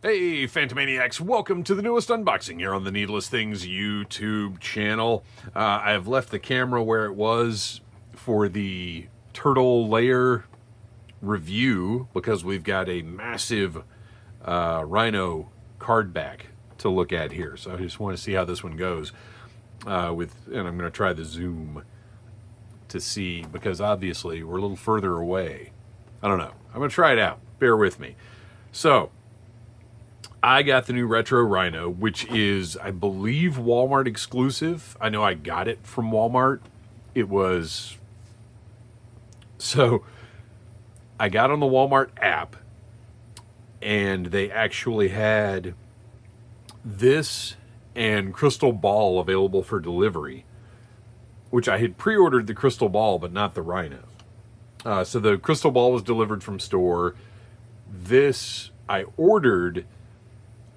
Hey, Phantomaniacs, welcome to the newest unboxing here on the Needless Things YouTube channel. I have left the camera where it was for the turtle layer review because we've got a massive Rhino card back to look at here. So I just want to see how this one goes. And I'm going to try the zoom to see, because obviously we're a little further away. I don't know. I'm going to try it out. Bear with me. So, I got the new Retro Rhino, which is, I believe, Walmart exclusive. I know I got it from Walmart. It was... So, I got on the Walmart app, and they actually had this and Crystal Ball available for delivery, which I had pre-ordered the Crystal Ball, but not the Rhino. So the Crystal Ball was delivered from store. This I ordered,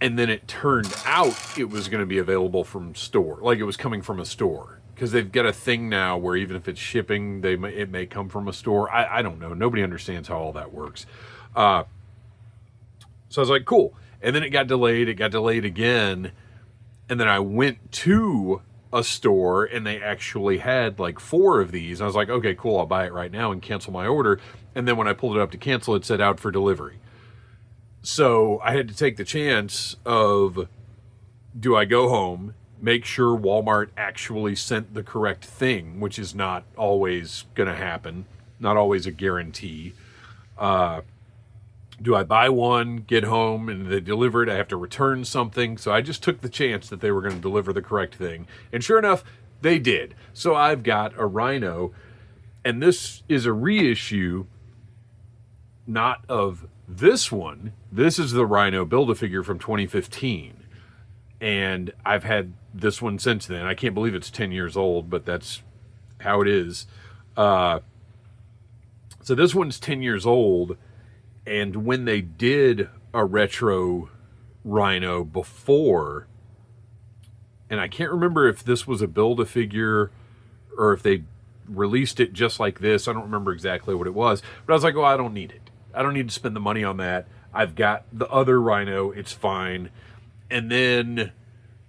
and then it turned out it was going to be available from store. Like, it was coming from a store. Because they've got a thing now where even if it's shipping, it may come from a store. I don't know. Nobody understands how all that works. So I was like, cool. And then it got delayed. It got delayed again. And then I went to a store, and they actually had like 4 of these. I was like, okay, cool. I'll buy it right now and cancel my order. And then when I pulled it up to cancel, it said out for delivery. So I had to take the chance of, do I go home, make sure Walmart actually sent the correct thing, which is not always going to happen, not always a guarantee. Do I buy one, get home, and they deliver it? I have to return something. So I just took the chance that they were going to deliver the correct thing. And sure enough, they did. So I've got a Rhino, and this is a reissue, not of this one. This is the Rhino Build-A-Figure from 2015. And I've had this one since then. I can't believe it's 10 years old, but that's how it is. So this one's 10 years old. And when they did a Retro Rhino before, and I can't remember if this was a Build-A-Figure or if they released it just like this. I don't remember exactly what it was. But I was like, oh, I don't need it. I don't need to spend the money on that. I've got the other Rhino. It's fine. And then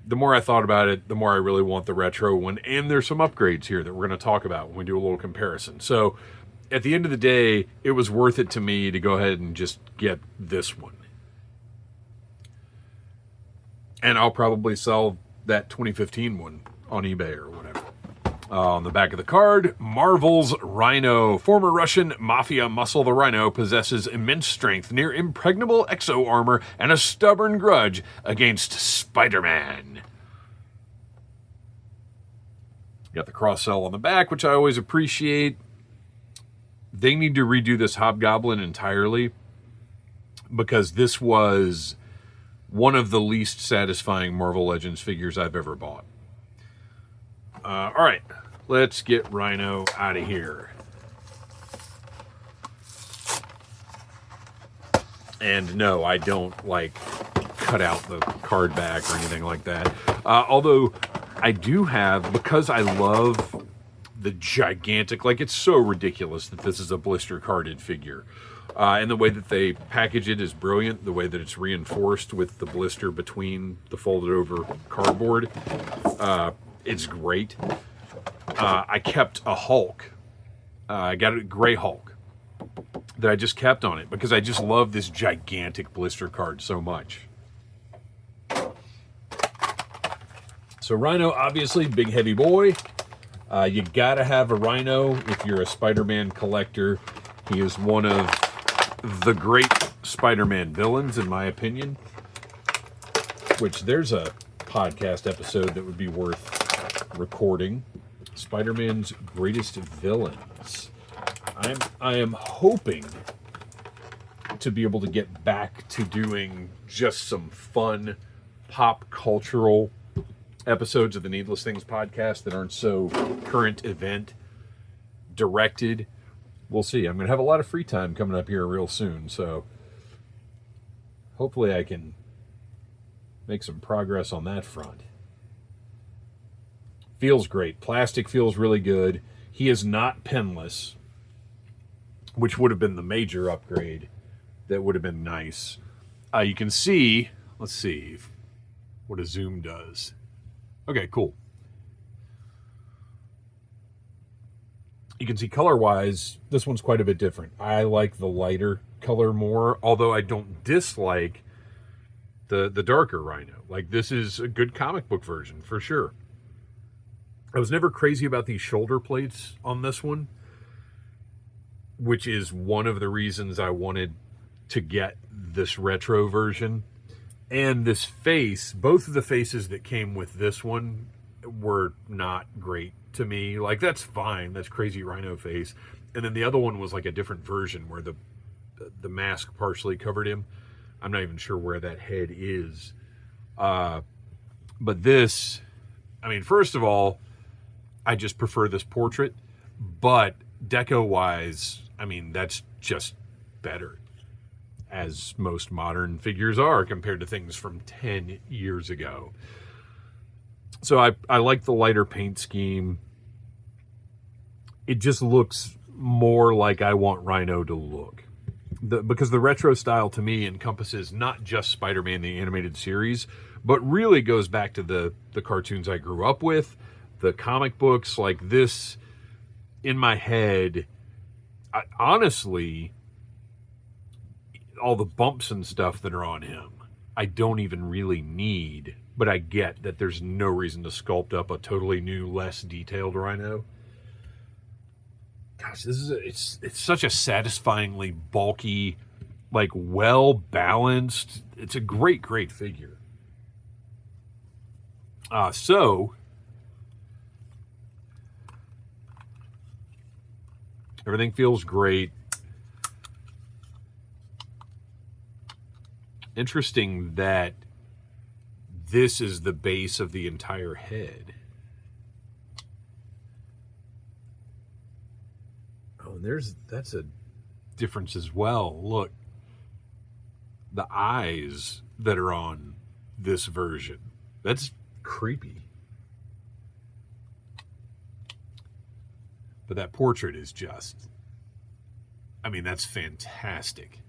the more I thought about it, the more I really want the Retro one. And there's some upgrades here that we're going to talk about when we do a little comparison. So at the end of the day, it was worth it to me to go ahead and just get this one. And I'll probably sell that 2015 one on eBay or whatever. On the back of the card, Marvel's Rhino. Former Russian mafia muscle, the Rhino possesses immense strength, near impregnable exo armor, and a stubborn grudge against Spider-Man. Got the cross-sell on the back, which I always appreciate. They need to redo this Hobgoblin entirely, because this was one of the least satisfying Marvel Legends figures I've ever bought. All right, let's get Rhino out of here. And no, I don't like cut out the card back or anything like that. Although I do have, because I love the gigantic, like, it's so ridiculous that this is a blister carded figure. And the way that they package it is brilliant. The way that it's reinforced with the blister between the folded over cardboard. It's great. I kept a Hulk. I got a gray Hulk that I just kept on it because I just love this gigantic blister card so much. So Rhino, obviously, big heavy boy. You gotta have a Rhino if you're a Spider-Man collector. He is one of the great Spider-Man villains, in my opinion. Which, there's a podcast episode that would be worth recording. Spider-Man's greatest villains. I am hoping to be able to get back to doing just some fun pop cultural episodes of the Needless Things podcast that aren't so current event directed. We'll see. I'm going to have a lot of free time coming up here real soon, so hopefully I can make some progress on that front. Feels great. Plastic feels really good. He is not penless, which would have been the major upgrade. That would have been nice. You can see, let's see what a zoom does. Okay, cool. You can see color-wise, this one's quite a bit different. I like the lighter color more, although I don't dislike the darker Rhino. Like, this is a good comic book version, for sure. I was never crazy about these shoulder plates on this one, which is one of the reasons I wanted to get this retro version. And this face, both of the faces that came with this one were not great to me. Like, that's fine, that's crazy Rhino face. And then the other one was like a different version where the mask partially covered him. I'm not even sure where that head is. But this, I mean, first of all, I just prefer this portrait, but deco-wise, I mean, that's just better, as most modern figures are compared to things from 10 years ago. So I like the lighter paint scheme. It just looks more like I want Rhino to look. Because the retro style to me encompasses not just Spider-Man the animated series, but really goes back to the cartoons I grew up with, the comic books. Like, this, in my head, honestly, all the bumps and stuff that are on him, I don't even really need, but I get that there's no reason to sculpt up a totally new, less detailed Rhino. Gosh, it's such a satisfyingly bulky, like, well balanced. It's a great figure. So everything feels great. Interesting that this is the base of the entire head. Oh, and that's a difference as well. Look, the eyes that are on this version, that's creepy. But that portrait is just, I mean, that's fantastic.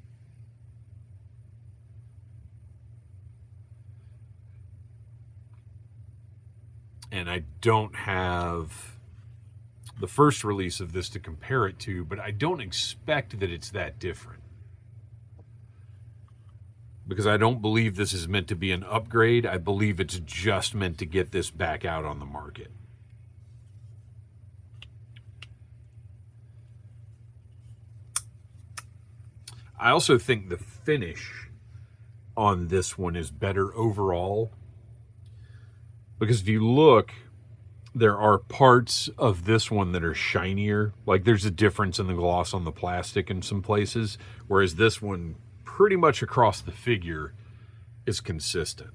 And I don't have the first release of this to compare it to, but I don't expect that it's that different. Because I don't believe this is meant to be an upgrade. I believe it's just meant to get this back out on the market. I also think the finish on this one is better overall. Because if you look, there are parts of this one that are shinier. Like, there's a difference in the gloss on the plastic in some places, whereas this one, pretty much across the figure, is consistent.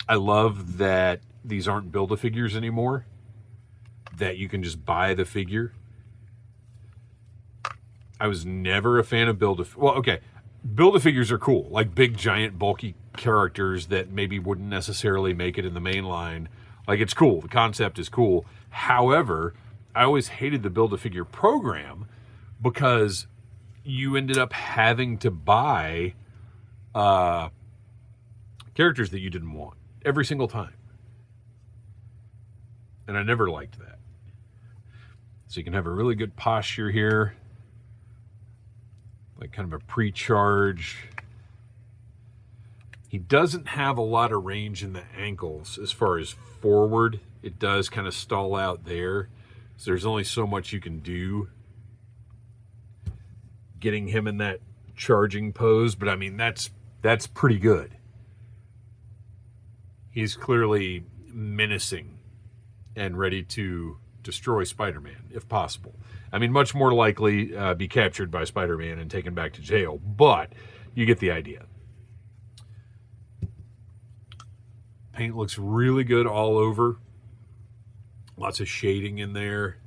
I love that these aren't Build-A-Figures anymore, that you can just buy the figure. I was never a fan of Build-A-Figures are cool, like big, giant, bulky characters that maybe wouldn't necessarily make it in the main line. Like, it's cool. The concept is cool. However, I always hated the Build-A-Figure program because you ended up having to buy characters that you didn't want every single time. And I never liked that. So you can have a really good posture here. Like, kind of a pre-charge. He doesn't have a lot of range in the ankles as far as forward. It does kind of stall out there. So there's only so much you can do getting him in that charging pose. But I mean, that's pretty good. He's clearly menacing and ready to destroy Spider-Man, if possible. I mean, much more likely be captured by Spider-Man and taken back to jail, but you get the idea. Paint looks really good all over. Lots of shading in there.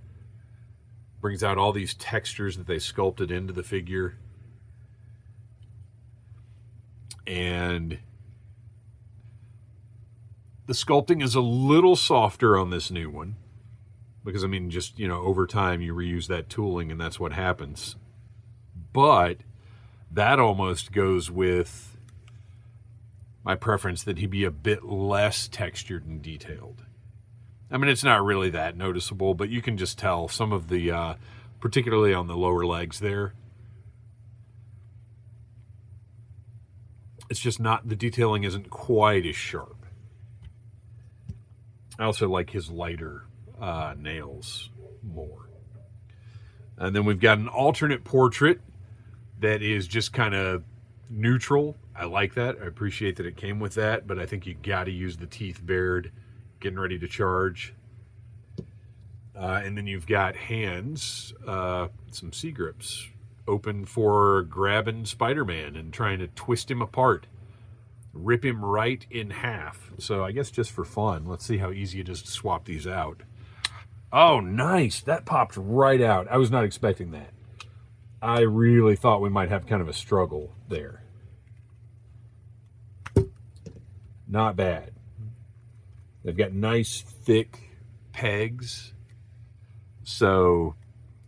Brings out all these textures that they sculpted into the figure. And the sculpting is a little softer on this new one, because, I mean, just, you know, over time you reuse that tooling and that's what happens. But that almost goes with my preference that he be a bit less textured and detailed. I mean, it's not really that noticeable, but you can just tell some of the, particularly on the lower legs there, it's just not, the detailing isn't quite as sharp. I also like his lighter nails more. And then we've got an alternate portrait that is just kind of neutral. I like that. I appreciate that it came with that, but I think you got to use the teeth bared, getting ready to charge. And then you've got hands, some C grips, open for grabbing Spider-Man and trying to twist him apart. Rip him right in half. So I guess just for fun, let's see how easy it is to swap these out. Oh, nice. That popped right out. I was not expecting that. I really thought we might have kind of a struggle there. Not bad. They've got nice, thick pegs, so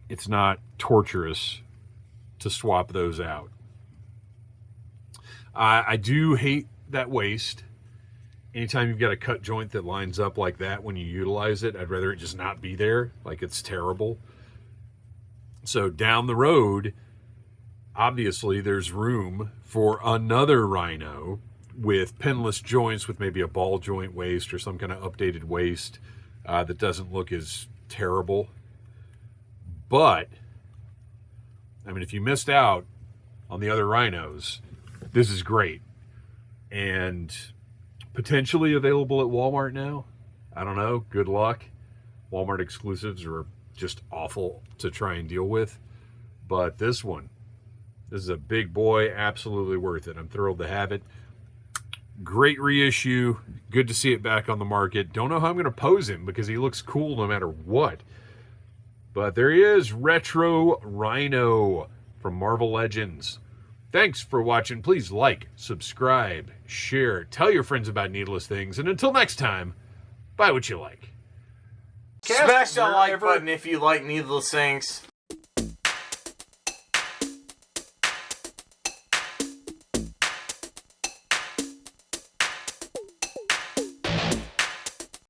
it's not torturous to swap those out. I do hate that waist. Anytime you've got a cut joint that lines up like that when you utilize it, I'd rather it just not be there. Like, it's terrible. So down the road, obviously there's room for another Rhino with pinless joints, with maybe a ball joint waist or some kind of updated waist that doesn't look as terrible. But, I mean, if you missed out on the other Rhinos, this is great. And potentially available at Walmart now. I don't know. Good luck. Walmart exclusives are just awful to try and deal with. But this one, this is a big boy. Absolutely worth it. I'm thrilled to have it. Great reissue. Good to see it back on the market. Don't know how I'm going to pose him because he looks cool no matter what. But there he is, Retro Rhino from Marvel Legends. Thanks for watching. Please like, subscribe, share, tell your friends about Needless Things. And until next time, buy what you like. Smash that like button if you like Needless Things.